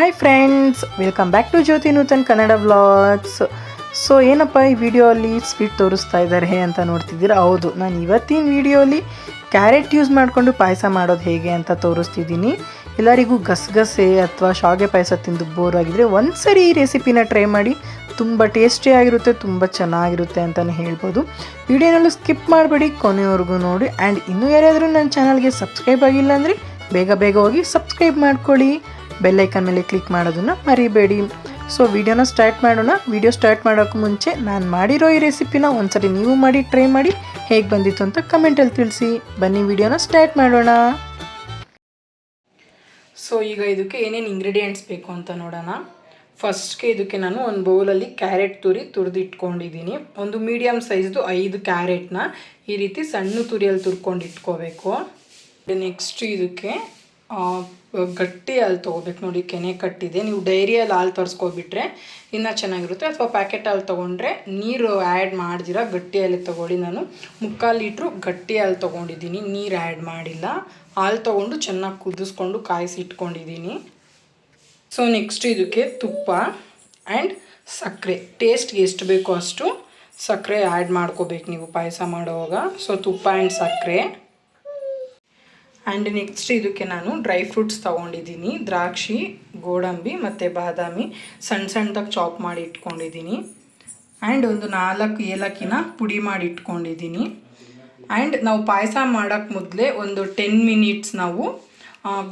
Hi friends, welcome back to Jyothi Nuthan Kannada vlogs. So ಏನಪ್ಪ ಈ ವಿಡಿಯೋಲಿ ಸ್ವೀಟ್ ತೋರಿಸ್ತಾ ಇದ್ದಾರೆ ಅಂತ ನೋಡ್ತಿದ್ದೀರಾ? ಹೌದು, ನಾನು ಇವತ್ತಿನ ವಿಡಿಯೋಲಿ ಕ್ಯಾರೆಟ್ ಯೂಸ್ ಮಾಡಿಕೊಂಡು ಪಾಯಸ ಮಾಡೋದು ಹೇಗೆ ಅಂತ ತೋರಿಸ್ತಿದ್ದೀನಿ. ಎಲ್ಲರಿಗೂ ಗಸಗಸೆ ಅಥವಾ ಶಾವಿಗೆ ಪಾಯಸ ತಿಂದು ಬೋರ್ ಆಗಿದ್ರೆ ಒಂದ್ಸರಿ ಈ ರೆಸಿಪಿನ ಟ್ರೈ ಮಾಡಿ. ತುಂಬ ಟೇಸ್ಟಿಯಾಗಿರುತ್ತೆ, ತುಂಬ ಚೆನ್ನಾಗಿರುತ್ತೆ ಅಂತಲೇ ಹೇಳ್ಬೋದು. ವಿಡಿಯೋನಲ್ಲೂ ಸ್ಕಿಪ್ ಮಾಡಬೇಡಿ, ಕೊನೆವರೆಗೂ ನೋಡಿ. ಆ್ಯಂಡ್ ಇನ್ನೂ ಯಾರಾದರೂ ನನ್ನ ಚಾನಲ್ಗೆ ಸಬ್ಸ್ಕ್ರೈಬ್ ಆಗಿಲ್ಲ ಅಂದರೆ ಬೇಗ ಹೋಗಿ ಸಬ್ಸ್ಕ್ರೈಬ್ ಮಾಡ್ಕೊಳ್ಳಿ. ಬೆಲ್ಲೈಕನ್ ಮೇಲೆ ಕ್ಲಿಕ್ ಮಾಡೋದನ್ನು ಮರಿಬೇಡಿ. ಸೊ ವಿಡಿಯೋನ ಸ್ಟಾರ್ಟ್ ಮಾಡೋಣ. ವಿಡಿಯೋ ಸ್ಟಾರ್ಟ್ ಮಾಡೋಕ್ಕೂ ಮುಂಚೆ ನಾನು ಮಾಡಿರೋ ಈ ರೆಸಿಪಿನ ಒಂದ್ಸರಿ ನೀವು ಮಾಡಿ ಟ್ರೈ ಮಾಡಿ ಹೇಗೆ ಬಂದಿತ್ತು ಅಂತ ಕಮೆಂಟಲ್ಲಿ ತಿಳಿಸಿ. ಬನ್ನಿ ವಿಡಿಯೋನ ಸ್ಟಾರ್ಟ್ ಮಾಡೋಣ. ಸೊ ಈಗ ಇದಕ್ಕೆ ಏನೇನು ಇಂಗ್ರೀಡಿಯೆಂಟ್ಸ್ ಬೇಕು ಅಂತ ನೋಡೋಣ. ಫಸ್ಟ್ಗೆ ಇದಕ್ಕೆ ನಾನು ಒಂದು ಬೌಲಲ್ಲಿ ಕ್ಯಾರೆಟ್ ತುರಿದು ಇಟ್ಕೊಂಡಿದ್ದೀನಿ. ಒಂದು ಮೀಡಿಯಮ್ ಸೈಜ್ದು 5 ಕ್ಯಾರೆಟ್ನ ಈ ರೀತಿ ಸಣ್ಣ ತುರಿಯಲ್ಲಿ ತುರ್ಕೊಂಡು ಇಟ್ಕೋಬೇಕು. ನೆಕ್ಸ್ಟ್ ಇದಕ್ಕೆ ಗಟ್ಟಿ ಹಾಲು ತೊಗೋಬೇಕು. ನೋಡಿ, ಕೆನೆ ಕಟ್ಟಿದೆ. ನೀವು ಡೈರಿಯಲ್ಲಿ ಹಾಲು ತರಿಸ್ಕೊಬಿಟ್ರೆ ಇನ್ನೂ ಚೆನ್ನಾಗಿರುತ್ತೆ, ಅಥವಾ ಪ್ಯಾಕೆಟ್ ಹಾಲು ತೊಗೊಂಡ್ರೆ ನೀರು ಆ್ಯಡ್ ಮಾಡ್ದಿರ ಗಟ್ಟಿ ಹಾಲು ತೊಗೊಳ್ಳಿ. ನಾನು 3/4 ಲೀಟ್ರು ಗಟ್ಟಿ ಹಾಲು ತೊಗೊಂಡಿದ್ದೀನಿ, ನೀರು ಆ್ಯಡ್ ಮಾಡಿಲ್ಲ. ಹಾಲು ತೊಗೊಂಡು ಚೆನ್ನಾಗಿ ಕುದಿಸ್ಕೊಂಡು ಕಾಯಿಸಿ ಇಟ್ಕೊಂಡಿದ್ದೀನಿ. ಸೊ ನೆಕ್ಸ್ಟ್ ಇದಕ್ಕೆ ತುಪ್ಪ ಆ್ಯಂಡ್ ಸಕ್ಕರೆ, ಟೇಸ್ಟ್ಗೆ ಎಷ್ಟು ಬೇಕೋ ಅಷ್ಟು ಸಕ್ಕರೆ ಆ್ಯಡ್ ಮಾಡ್ಕೋಬೇಕು ನೀವು ಪಾಯಸ ಮಾಡುವಾಗ. ಸೊ ತುಪ್ಪ ಆ್ಯಂಡ್ ಸಕ್ಕರೆ. ಆ್ಯಂಡ್ ನೆಕ್ಸ್ಟ್ ಇದಕ್ಕೆ ನಾನು ಡ್ರೈ ಫ್ರೂಟ್ಸ್ ತೊಗೊಂಡಿದ್ದೀನಿ. ದ್ರಾಕ್ಷಿ, ಗೋಡಂಬಿ ಮತ್ತು ಬಾದಾಮಿ ಸಣ್ಣದಾಗಿ ಚಾಪ್ ಮಾಡಿ ಇಟ್ಕೊಂಡಿದ್ದೀನಿ. ಆ್ಯಂಡ್ ಒಂದು 4 ಏಲಕ್ಕಿನ ಪುಡಿ ಮಾಡಿ ಇಟ್ಕೊಂಡಿದ್ದೀನಿ. ಆ್ಯಂಡ್ ನಾವು ಪಾಯಸ ಮಾಡೋಕ್ಕೆ ಮೊದಲೇ ಒಂದು 10 ಮಿನಿಟ್ಸ್ ನಾವು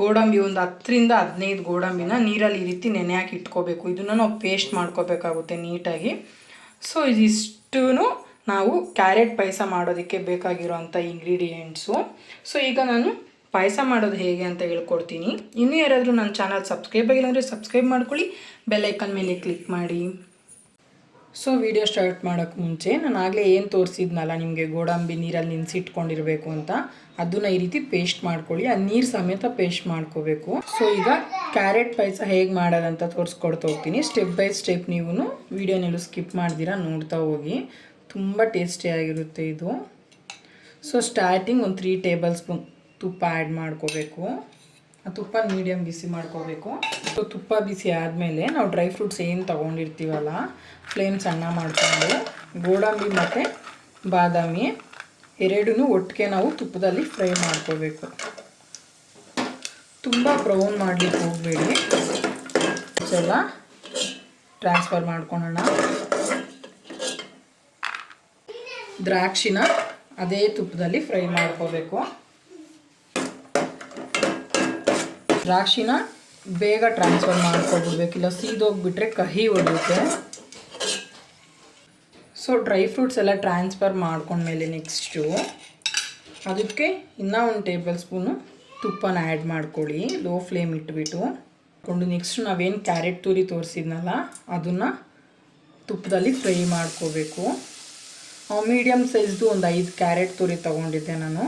ಗೋಡಂಬಿ, ಒಂದು 10ರಿಂದ 15 ಗೋಡಂಬಿನ ನೀರಲ್ಲಿ ಈ ರೀತಿ ನೆನೆ ಹಾಕಿ ಇಟ್ಕೋಬೇಕು. ಇದನ್ನು ನಾವು ಪೇಸ್ಟ್ ಮಾಡ್ಕೋಬೇಕಾಗುತ್ತೆ ನೀಟಾಗಿ. ಸೊ ಇದಿಷ್ಟು ನಾವು ಕ್ಯಾರೆಟ್ ಪಾಯಸ ಮಾಡೋದಕ್ಕೆ ಬೇಕಾಗಿರೋವಂಥ ಇಂಗ್ರೀಡಿಯೆಂಟ್ಸು. ಸೊ ಈಗ ನಾನು ಪಾಯಸ ಮಾಡೋದು ಹೇಗೆ ಅಂತ ಹೇಳ್ಕೊಡ್ತೀನಿ. ಇನ್ನೂ ಯಾರಾದರೂ ನನ್ನ ಚಾನಲ್ ಸಬ್ಸ್ಕ್ರೈಬ್ ಆಗಿಲ್ಲ ಅಂದರೆ ಸಬ್ಸ್ಕ್ರೈಬ್ ಮಾಡ್ಕೊಳ್ಳಿ, ಬೆಲ್ಲೈಕನ್ ಮೇಲೆ ಕ್ಲಿಕ್ ಮಾಡಿ. ಸೊ ವಿಡಿಯೋ ಸ್ಟಾರ್ಟ್ ಮಾಡೋಕ್ಕೆ ಮುಂಚೆ ನಾನು ಆಗಲೇ ಏನು ತೋರಿಸಿದ್ನಲ್ಲ ನಿಮಗೆ, ಗೋಡಂಬಿ ನೀರಲ್ಲಿ ನೆನೆಸಿಟ್ಕೊಂಡಿರಬೇಕು ಅಂತ, ಅದನ್ನು ಈ ರೀತಿ ಪೇಸ್ಟ್ ಮಾಡ್ಕೊಳ್ಳಿ. ಆ ನೀರು ಸಮೇತ ಪೇಸ್ಟ್ ಮಾಡ್ಕೋಬೇಕು. ಸೊ ಈಗ ಕ್ಯಾರೆಟ್ ಪಾಯಸ ಹೇಗೆ ಮಾಡೋದಂತ ತೋರಿಸ್ಕೊಡ್ತಾ ಹೋಗ್ತೀನಿ. ಸ್ಟೆಪ್ ಬೈ ಸ್ಟೆಪ್ ನೀವು ವಿಡಿಯೋನೆಲ್ಲೂ ಸ್ಕಿಪ್ ಮಾಡ್ದಿರಾ ನೋಡ್ತಾ ಹೋಗಿ. ತುಂಬ ಟೇಸ್ಟಿಯಾಗಿರುತ್ತೆ ಇದು. ಸೊ ಸ್ಟಾರ್ಟಿಂಗ್ ಒಂದು 3 ಟೇಬಲ್ ಸ್ಪೂನ್ ತುಪ್ಪ ಆ್ಯಡ್ ಮಾಡ್ಕೋಬೇಕು. ಆ ತುಪ್ಪ ಮೀಡಿಯಮ್ ಬಿಸಿ ಮಾಡ್ಕೋಬೇಕು. ಸೊ ತುಪ್ಪ ಬಿಸಿ ಆದಮೇಲೆ ನಾವು ಡ್ರೈ ಫ್ರೂಟ್ಸ್ ಏನು ತೊಗೊಂಡಿರ್ತೀವಲ್ಲ, ಫ್ಲೇಮ್ ಸಣ್ಣ ಮಾಡಿಕೊಂಡು ಗೋಡಂಬಿ ಮತ್ತು ಬಾದಾಮಿ ಎರಡೂ ಒಟ್ಟಿಗೆ ನಾವು ತುಪ್ಪದಲ್ಲಿ ಫ್ರೈ ಮಾಡ್ಕೋಬೇಕು. ತುಂಬ ಬ್ರೌನ್ ಮಾಡಲಿಕ್ಕೆ ಹೋಗಬೇಡಿ, ಎಲ್ಲ ಟ್ರಾನ್ಸ್ಫರ್ ಮಾಡ್ಕೊಳ್ಳೋಣ. ದ್ರಾಕ್ಷಿನ ಅದೇ ತುಪ್ಪದಲ್ಲಿ ಫ್ರೈ ಮಾಡ್ಕೋಬೇಕು. ದ್ರಾಕ್ಷಿನ ಬೇಗ ಟ್ರಾನ್ಸ್ಫರ್ ಮಾಡ್ಕೊಬಿಡ್ಬೇಕಿಲ್ಲ, ಸೀದೋಗಿಬಿಟ್ರೆ ಕಹಿ ಹೊಡೆಯುತ್ತೆ. ಸೊ ಡ್ರೈ ಫ್ರೂಟ್ಸ್ ಎಲ್ಲ ಟ್ರಾನ್ಸ್ಫರ್ ಮಾಡ್ಕೊಂಡ್ಮೇಲೆ ನೆಕ್ಸ್ಟು ಅದಕ್ಕೆ ಇನ್ನೂ 1 ಟೇಬಲ್ ಸ್ಪೂನು ತುಪ್ಪನ ಆ್ಯಡ್ ಮಾಡ್ಕೊಳ್ಳಿ. ಲೋ ಫ್ಲೇಮ್ ಇಟ್ಬಿಟ್ಟು ನೆಕ್ಸ್ಟ್ ನಾವೇನು ಕ್ಯಾರೆಟ್ ತುರಿ ತೋರಿಸಿದ್ನಲ್ಲ ಅದನ್ನು ತುಪ್ಪದಲ್ಲಿ ಫ್ರೈ ಮಾಡ್ಕೋಬೇಕು. ಮೀಡಿಯಮ್ ಸೈಜ್ದು ಒಂದು 5 ಕ್ಯಾರೆಟ್ ತುರಿ ತೊಗೊಂಡಿದ್ದೆ ನಾನು.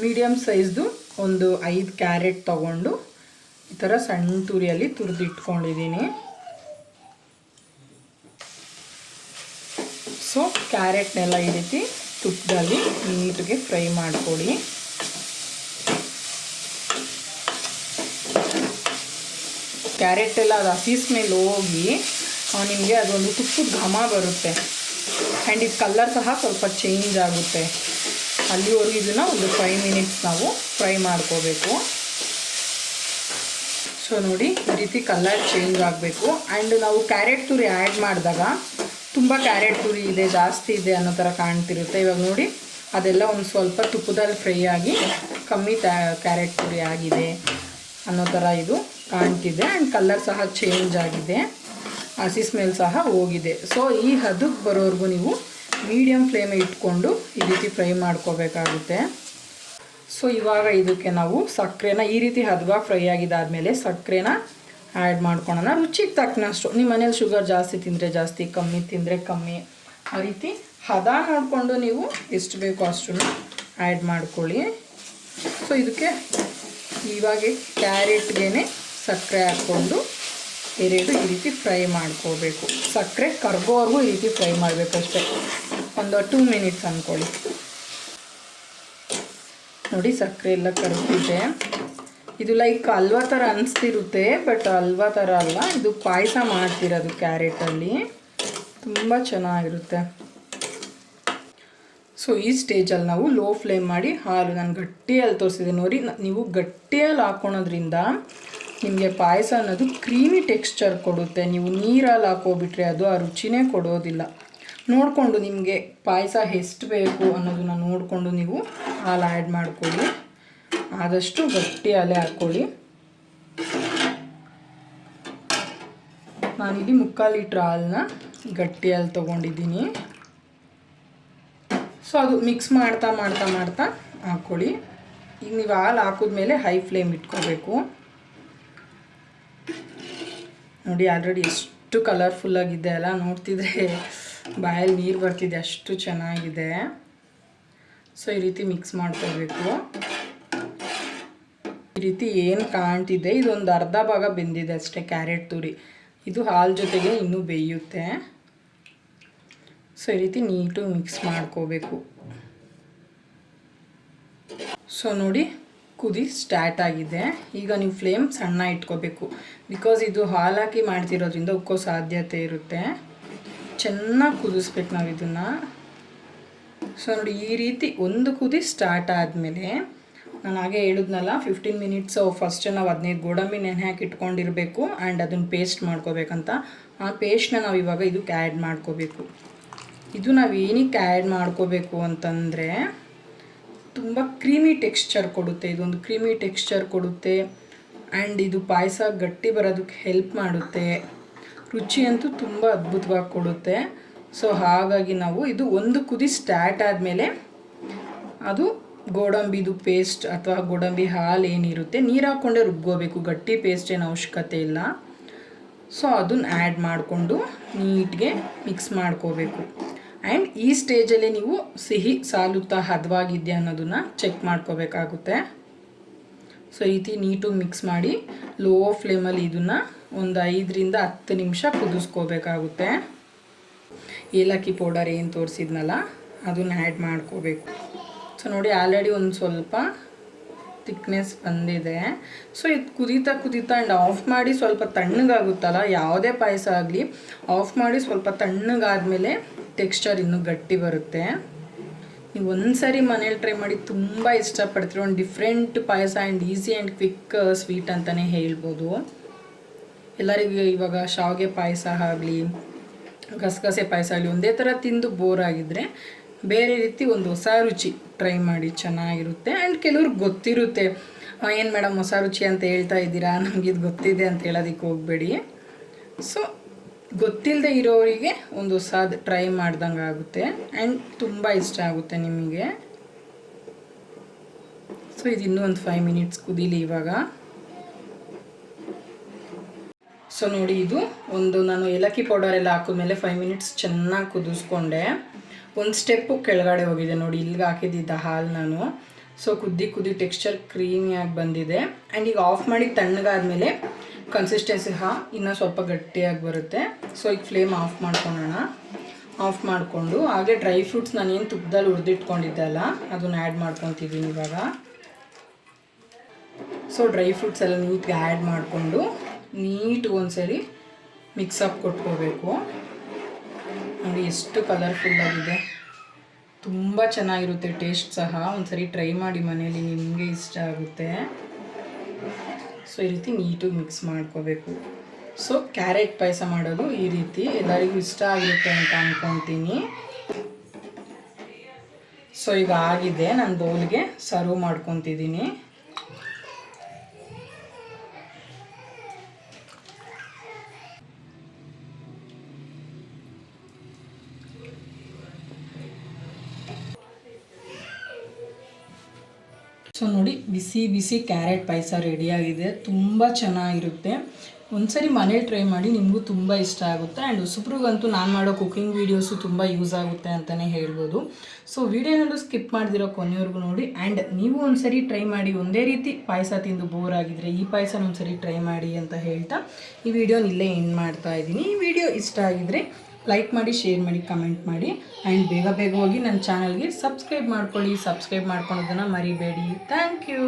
ಮೀಡಿಯಮ್ ಸೈಜ್ದು ಒಂದು 5 ಕ್ಯಾರೆಟ್ ತೊಗೊಂಡು ಈ ಥರ ಸಣ್ಣ ತುರಿಯಲ್ಲಿ ತುರಿದು ಇಟ್ಕೊಂಡಿದ್ದೀನಿ. ಸೊ ಕ್ಯಾರೆಟ್ನೆಲ್ಲ ಈ ರೀತಿ ತುಪ್ಪದಲ್ಲಿ ನೀಟಾಗಿ ಫ್ರೈ ಮಾಡ್ಕೊಳ್ಳಿ. ಕ್ಯಾರೆಟ್ ಎಲ್ಲ ಅದು ಹಸಿ ಸ್ಮೆಲ್ ಹೋಗಿ ನಿಮಗೆ ಅದೊಂದು ತುಪ್ಪದ ಘಮ ಬರುತ್ತೆ. ಆ್ಯಂಡ್ ಇದು ಕಲರ್ ಸಹ ಸ್ವಲ್ಪ ಚೇಂಜ್ ಆಗುತ್ತೆ. ಅಲ್ಲಿವರೆಗೂ ಇದನ್ನು ಒಂದು 5 ಮಿನಿಟ್ಸ್ ನಾವು ಫ್ರೈ ಮಾಡ್ಕೋಬೇಕು. ಸೊ ನೋಡಿ, ಈ ರೀತಿ ಕಲರ್ ಚೇಂಜ್ ಆಗಬೇಕು. ಆ್ಯಂಡ್ ನಾವು ಕ್ಯಾರೆಟ್ ತುರಿ ಆ್ಯಡ್ ಮಾಡಿದಾಗ ತುಂಬ ಕ್ಯಾರೆಟ್ ತುರಿ ಇದೆ, ಜಾಸ್ತಿ ಇದೆ ಅನ್ನೋ ಥರ ಕಾಣ್ತಿರುತ್ತೆ. ಇವಾಗ ನೋಡಿ, ಅದೆಲ್ಲ ಒಂದು ಸ್ವಲ್ಪ ತುಪ್ಪದಲ್ಲಿ ಫ್ರೈ ಆಗಿ ಕಮ್ಮಿ ಕ್ಯಾರೆಟ್ ತುರಿ ಆಗಿದೆ ಅನ್ನೋ ಥರ ಇದು ಕಾಣ್ತಿದೆ. ಆ್ಯಂಡ್ ಕಲರ್ ಸಹ ಚೇಂಜ್ ಆಗಿದೆ, ಹಸಿ ಸ್ಮೆಲ್ ಸಹ ಹೋಗಿದೆ. ಸೊ ಈ ಹದಕ್ಕೆ ಬರೋವರೆಗೂ ನೀವು ಮೀಡಿಯಮ್ ಫ್ಲೇಮ್ ಇಟ್ಕೊಂಡು ಈ ರೀತಿ ಫ್ರೈ ಮಾಡ್ಕೋಬೇಕಾಗುತ್ತೆ. ಸೊ ಇವಾಗ ಇದಕ್ಕೆ ನಾವು ಸಕ್ಕರೆನ ಈ ರೀತಿ ಹದವಾಗಿ ಫ್ರೈ ಆಗಿದ್ದಾದಮೇಲೆ ಸಕ್ಕರೆನ ಆ್ಯಡ್ ಮಾಡ್ಕೊಳ್ಳೋಣ. ರುಚಿಗೆ ತಕ್ಕನಷ್ಟು, ನಿಮ್ಮ ಮನೇಲಿ ಶುಗರ್ ಜಾಸ್ತಿ ತಿಂದರೆ ಜಾಸ್ತಿ, ಕಮ್ಮಿ ತಿಂದರೆ ಕಮ್ಮಿ, ಆ ರೀತಿ ಹದ ನೋಡಿಕೊಂಡು ನೀವು ಎಷ್ಟು ಬೇಕೋ ಅಷ್ಟನ್ನು ಆ್ಯಡ್ ಮಾಡ್ಕೊಳ್ಳಿ. ಸೊ ಇದಕ್ಕೆ ಇವಾಗ ಕ್ಯಾರೆಟ್ಗೆ ಸಕ್ಕರೆ ಹಾಕ್ಕೊಂಡು ಎರಡು ಈ ರೀತಿ ಫ್ರೈ ಮಾಡ್ಕೋಬೇಕು. ಸಕ್ಕರೆ ಕರ್ಗೋವರೆಗೂ ಈ ರೀತಿ ಫ್ರೈ ಮಾಡಬೇಕಷ್ಟೇ, ಒಂದು 2 ಮಿನಿಟ್ಸ್ ಅಂದ್ಕೊಳ್ಳಿ. ನೋಡಿ, ಸಕ್ಕರೆ ಎಲ್ಲ ಕರಗಿದೆ. ಇದು ಲೈಕ್ ಹಲ್ವಾ ಥರ ಅನಿಸ್ತಿರುತ್ತೆ, ಬಟ್ ಹಲ್ವಾ ಥರ ಅಲ್ಲ, ಇದು ಪಾಯಸ ಮಾಡ್ತಿರೋದು ಕ್ಯಾರೆಟಲ್ಲಿ. ತುಂಬ ಚೆನ್ನಾಗಿರುತ್ತೆ. ಸೊ ಈ ಸ್ಟೇಜಲ್ಲಿ ನಾವು ಲೋ ಫ್ಲೇಮ್ ಮಾಡಿ ಹಾಲು, ನಾನು ಗಟ್ಟಿಯಲ್ಲಿ ತೋರಿಸಿದೆ ನೋಡಿ, ನೀವು ಗಟ್ಟಿಯಲ್ಲಿ ಹಾಕ್ಕೊಳೋದ್ರಿಂದ ನಿಮಗೆ ಪಾಯಸ ಅನ್ನೋದು ಕ್ರೀಮಿ ಟೆಕ್ಸ್ಚರ್ ಕೊಡುತ್ತೆ. ನೀವು ನೀರಲ್ಲಿ ಹಾಕೋಬಿಟ್ರೆ ಅದು ಆ ರುಚಿನೇ ಕೊಡೋದಿಲ್ಲ. ನೋಡಿಕೊಂಡು ನಿಮಗೆ ಪಾಯಸ ಎಷ್ಟು ಬೇಕು ಅನ್ನೋದನ್ನ ನೋಡಿಕೊಂಡು ನೀವು ಹಾಲು ಆ್ಯಡ್ ಮಾಡ್ಕೊಳ್ಳಿ. ಆದಷ್ಟು ಗಟ್ಟಿ ಹಾಲೇ ಹಾಕ್ಕೊಳ್ಳಿ. ನಾನಿಲ್ಲಿ 3/4 ಲೀಟ್ರ್ ಹಾಲನ್ನ ಗಟ್ಟಿ ಹಾಲು ತೊಗೊಂಡಿದ್ದೀನಿ. ಸೊ ಅದು ಮಿಕ್ಸ್ ಮಾಡ್ತಾ ಮಾಡ್ತಾ ಮಾಡ್ತಾ ಹಾಕ್ಕೊಳ್ಳಿ. ಈಗ ನೀವು ಹಾಲು ಹಾಕಿದ್ಮೇಲೆ ಹೈ ಫ್ಲೇಮ್ ಇಟ್ಕೋಬೇಕು. ನೋಡಿ ಆಲ್ರೆಡಿ ಎಷ್ಟು ಕಲರ್ಫುಲ್ಲಾಗಿದೆ ಅಲ್ಲ, ನೋಡ್ತಿದ್ರೆ ಬಾಯಲ್ಲಿ ನೀರು ಬರ್ತಿದೆ, ಅಷ್ಟು ಚೆನ್ನಾಗಿದೆ. ಸೊ ಈ ರೀತಿ ಮಿಕ್ಸ್ ಮಾಡ್ಕೋಬೇಕು. ಈ ರೀತಿ ಏನು ಕಾಣ್ತಿದೆ, ಇದೊಂದು ಅರ್ಧ ಭಾಗ ಬೆಂದಿದೆ ಅಷ್ಟೇ ಕ್ಯಾರೆಟ್ ತುರಿ. ಇದು ಹಾಲು ಜೊತೆಗೆ ಇನ್ನೂ ಬೇಯುತ್ತೆ. ಸೊ ಈ ರೀತಿ ನೀಟಾಗಿ ಮಿಕ್ಸ್ ಮಾಡ್ಕೋಬೇಕು. ಸೊ ನೋಡಿ ಕುದಿ ಸ್ಟಾರ್ಟ್ ಆಗಿದೆ. ಈಗ ನೀವು ಫ್ಲೇಮ್ ಸಣ್ಣ ಇಟ್ಕೋಬೇಕು, ಬಿಕಾಸ್ ಇದು ಹಾಲು ಹಾಕಿ ಮಾಡ್ತಿರೋದ್ರಿಂದ ಉಕ್ಕೋ ಸಾಧ್ಯತೆ ಇರುತ್ತೆ. ಚೆನ್ನಾಗಿ ಕುದಿಸ್ಬೇಕು ನಾವು ಇದನ್ನು. ಸೊ ನೋಡಿ ಈ ರೀತಿ ಒಂದು ಕುದಿ ಸ್ಟಾರ್ಟ್ ಆದಮೇಲೆ, ನಾನು ಹಾಗೆ ಹೇಳಿದ್ನಲ್ಲ 15 ಮಿನಿಟ್ಸ್ ಫಸ್ಟ್ ನಾವು 15 ಗೋಡಂಬಿ ನೆನೆ ಹಾಕಿ ಇಟ್ಕೊಂಡಿರಬೇಕು ಆ್ಯಂಡ್ ಅದನ್ನು ಪೇಸ್ಟ್ ಮಾಡ್ಕೋಬೇಕಂತ. ಆ ಪೇಸ್ಟ್ನ ನಾವು ಇವಾಗ ಇದಕ್ಕೆ ಆ್ಯಡ್ ಮಾಡ್ಕೋಬೇಕು. ಇದು ನಾವು ಏನಕ್ಕೆ ಆ್ಯಡ್ ಮಾಡ್ಕೋಬೇಕು ಅಂತಂದರೆ, ತುಂಬ ಕ್ರೀಮಿ ಟೆಕ್ಸ್ಚರ್ ಕೊಡುತ್ತೆ. ಇದೊಂದು ಕ್ರೀಮಿ ಟೆಕ್ಸ್ಚರ್ ಕೊಡುತ್ತೆ ಆ್ಯಂಡ್ ಇದು ಪಾಯಸ ಗಟ್ಟಿ ಬರೋದಕ್ಕೆ ಹೆಲ್ಪ್ ಮಾಡುತ್ತೆ. ರುಚಿ ಅಂತೂ ತುಂಬ ಅದ್ಭುತವಾಗಿ ಕೊಡುತ್ತೆ. ಸೊ ಹಾಗಾಗಿ ನಾವು ಇದು ಒಂದು ಕುದಿ ಸ್ಟಾರ್ಟ್ ಆದಮೇಲೆ ಅದು ಗೋಡಂಬಿದು ಪೇಸ್ಟ್ ಅಥವಾ ಗೋಡಂಬಿ ಹಾಲು ಏನಿರುತ್ತೆ ನೀರು ಹಾಕ್ಕೊಂಡೇ ರುಬ್ಕೋಬೇಕು, ಗಟ್ಟಿ ಪೇಸ್ಟ್ ಏನು ಅವಶ್ಯಕತೆ ಇಲ್ಲ. ಸೊ ಅದನ್ನು ಆ್ಯಡ್ ಮಾಡಿಕೊಂಡು ನೀಟ್ಗೆ ಮಿಕ್ಸ್ ಮಾಡ್ಕೋಬೇಕು. ಆ್ಯಂಡ್ ಈ ಸ್ಟೇಜಲ್ಲಿ ನೀವು ಸಿಹಿ ಸಾಲುತ್ತಾ ಹದವಾಗಿದೆಯಾ ಅನ್ನೋದನ್ನು ಚೆಕ್ ಮಾಡ್ಕೋಬೇಕಾಗುತ್ತೆ. ಸೊ ಈ ರೀತಿ ನೀಟಾಗಿ ಮಿಕ್ಸ್ ಮಾಡಿ ಲೋ ಫ್ಲೇಮಲ್ಲಿ ಇದನ್ನು ಒಂದು 5 ರಿಂದ 10 ನಿಮಿಷ ಕುದಿಸ್ಕೋಬೇಕಾಗುತ್ತೆ. ಏಲಕ್ಕಿ ಪೌಡರ್ ಏನು ತೋರಿಸಿದ್ನಲ್ಲ ಅದನ್ನು ಆ್ಯಡ್ ಮಾಡ್ಕೋಬೇಕು. ಸೊ ನೋಡಿ ಆಲ್ರೆಡಿ ಒಂದು ಸ್ವಲ್ಪ ಥಿಕ್ನೆಸ್ ಬಂದಿದೆ. ಸೊ ಇದು ಕುದೀತಾ ಕುದೀತಾ ಆ್ಯಂಡ್ ಆಫ್ ಮಾಡಿ ಸ್ವಲ್ಪ ತಣ್ಣಗಾಗುತ್ತಲ್ಲ, ಯಾವುದೇ ಪಾಯಸ ಆಗಲಿ ಆಫ್ ಮಾಡಿ ಸ್ವಲ್ಪ ತಣ್ಣಗಾದ್ಮೇಲೆ ಟೆಕ್ಸ್ಚರ್ ಇನ್ನೂ ಗಟ್ಟಿ ಬರುತ್ತೆ. ನೀವು ಒಂದು ಸರಿ ಮನೇಲಿ ಟ್ರೈ ಮಾಡಿ, ತುಂಬ ಇಷ್ಟಪಡ್ತೀರ. ಒಂದು different payasa and easy and quick sweet ಅಂತಲೇ ಹೇಳ್ಬೋದು. ಎಲ್ಲರಿಗೂ ಇವಾಗ ಶಾವಿಗೆ ಪಾಯಸ ಆಗಲಿ ಗಸಗಸೆ ಪಾಯಸ ಆಗಲಿ ಒಂದೇ ಥರ ತಿಂದು ಬೋರ್ ಆಗಿದ್ದರೆ ಬೇರೆ ರೀತಿ ಒಂದು ಹೊಸ ರುಚಿ ಟ್ರೈ ಮಾಡಿ, ಚೆನ್ನಾಗಿರುತ್ತೆ. ಆ್ಯಂಡ್ ಕೆಲವ್ರಿಗೆ ಗೊತ್ತಿರುತ್ತೆ, ಏನು ಮೇಡಮ್ ಹೊಸ ರುಚಿ ಅಂತ ಹೇಳ್ತಾ ಇದ್ದೀರಾ, ನಮಗಿದು ಗೊತ್ತಿದೆ ಅಂತ ಹೇಳೋದಕ್ಕೆ ಹೋಗಬೇಡಿ. ಸೊ ಗೊತ್ತಿಲ್ಲದೆ ಇರೋರಿಗೆ ಒಂದು ಹೊಸದು ಟ್ರೈ ಮಾಡ್ದಂಗೆ ಆಗುತ್ತೆ ಆ್ಯಂಡ್ ತುಂಬ ಇಷ್ಟ ಆಗುತ್ತೆ ನಿಮಗೆ. ಸೊ ಇದು ಇನ್ನೂ ಒಂದು 5 ಮಿನಿಟ್ಸ್ ಕುದೀಲಿ ಇವಾಗ. ಸೊ ನೋಡಿ ಇದು ಒಂದು ನಾನು ಏಲಕ್ಕಿ ಪೌಡರ್ ಎಲ್ಲ ಹಾಕಿದ್ಮೇಲೆ 5 ಮಿನಿಟ್ಸ್ ಚೆನ್ನಾಗಿ ಕುದಿಸ್ಕೊಂಡೆ. ಒಂದು ಸ್ಟೆಪ್ಪು ಕೆಳಗಡೆ ಹೋಗಿದೆ ನೋಡಿ, ಇಲ್ಲಿಗೆ ಹಾಕಿದ್ದಿದ್ದ ಹಾಲು ನಾನು. ಸೊ ಕುದಿ ಟೆಕ್ಸ್ಚರ್ ಕ್ರೀಮಿಯಾಗಿ ಬಂದಿದೆ. ಆ್ಯಂಡ್ ಈಗ ಆಫ್ ಮಾಡಿ ತಣ್ಣಗಾದ್ಮೇಲೆ ಕನ್ಸಿಸ್ಟೆನ್ಸಿ ಇನ್ನೂ ಸ್ವಲ್ಪ ಗಟ್ಟಿಯಾಗಿ ಬರುತ್ತೆ. ಸೊ ಈಗ ಫ್ಲೇಮ್ ಆಫ್ ಮಾಡ್ಕೊಳ್ಳೋಣ. ಆಫ್ ಮಾಡಿಕೊಂಡು ಹಾಗೆ ಡ್ರೈ ಫ್ರೂಟ್ಸ್ ನಾನೇನು ತುಪ್ಪದಲ್ಲಿ ಹುರಿದಿಟ್ಕೊಂಡಿದ್ದೆ ಅಲ್ಲ ಅದನ್ನು ಆ್ಯಡ್ ಮಾಡ್ಕೊತಿದ್ದೀನಿ ಇವಾಗ. ಸೊ ಡ್ರೈ ಫ್ರೂಟ್ಸ್ ಎಲ್ಲ ನೀಟ್ಗೆ ಆ್ಯಡ್ ಮಾಡಿಕೊಂಡು ನೀಟ್ಗೆ ಒಂದ್ಸರಿ ಮಿಕ್ಸಪ್ ಕೊಟ್ಕೋಬೇಕು. ನೋಡಿ ಎಷ್ಟು ಕಲರ್ಫುಲ್ಲಾಗಿದೆ, ತುಂಬ ಚೆನ್ನಾಗಿರುತ್ತೆ ಟೇಸ್ಟ್ ಸಹ. ಒಂದ್ಸರಿ ಟ್ರೈ ಮಾಡಿ ಮನೇಲಿ, ನಿಮಗೆ ಇಷ್ಟ ಆಗುತ್ತೆ. ಸೊ ಈ ರೀತಿ ನೀಟಾಗಿ ಮಿಕ್ಸ್ ಮಾಡ್ಕೋಬೇಕು. ಸೊ ಕ್ಯಾರೆಟ್ ಪಾಯಸ ಮಾಡೋದು ಈ ರೀತಿ, ಎಲ್ಲರಿಗೂ ಇಷ್ಟ ಆಗಿರುತ್ತೆ ಅಂತ ಅಂದ್ಕೊತೀನಿ. ಸೊ ಈಗ ಆಗಿದೆ, ನಾನು ಬೌಲ್ಗೆ ಸರ್ವ್ ಮಾಡ್ಕೊತಿದ್ದೀನಿ. ಸೊ ನೋಡಿ ಬಿಸಿ ಬಿಸಿ ಕ್ಯಾರೆಟ್ ಪಾಯಸ ರೆಡಿಯಾಗಿದೆ. ತುಂಬ ಚೆನ್ನಾಗಿರುತ್ತೆ. ಒಂದ್ಸರಿ ಮನೇಲಿ ಟ್ರೈ ಮಾಡಿ, ನಿಮಗೂ ತುಂಬ ಇಷ್ಟ ಆಗುತ್ತೆ. ಆ್ಯಂಡ್ ಹೊಸಬ್ರಿಗಂತೂ ನಾನು ಮಾಡೋ ಕುಕಿಂಗ್ ವೀಡಿಯೋಸು ತುಂಬ ಯೂಸ್ ಆಗುತ್ತೆ ಅಂತಲೇ ಹೇಳ್ಬೋದು. ಸೊ ವೀಡಿಯೋನಲ್ಲೂ ಸ್ಕಿಪ್ ಮಾಡ್ದಿರೋ ಕೊನೆವರೆಗೂ ನೋಡಿ. ಆ್ಯಂಡ್ ನೀವು ಒಂದ್ಸರಿ ಟ್ರೈ ಮಾಡಿ, ಒಂದೇ ರೀತಿ ಪಾಯಸ ತಿಂದು ಬೋರ್ ಆಗಿದ್ರೆ ಈ ಪಾಯಸನ ಒಂದ್ಸರಿ ಟ್ರೈ ಮಾಡಿ ಅಂತ ಹೇಳ್ತಾ ಈ ವಿಡಿಯೋನ ಇಲ್ಲೇ ಎಂಡ್ ಮಾಡ್ತಾ ಇದ್ದೀನಿ. ಈ ವಿಡಿಯೋ ಇಷ್ಟ ಆಗಿದ್ರೆ ಲೈಕ್ ಮಾಡಿ, ಶೇರ್ ಮಾಡಿ, ಕಮೆಂಟ್ ಮಾಡಿ. ಆ್ಯಂಡ್ ಬೇಗ ಹೋಗಿ ನನ್ನ ಚಾನಲ್ಗೆ ಸಬ್ಸ್ಕ್ರೈಬ್ ಮಾಡ್ಕೊಳ್ಳಿ. ಸಬ್ಸ್ಕ್ರೈಬ್ ಮಾಡ್ಕೊಳೋದನ್ನು ಮರಿಬೇಡಿ. Thank you.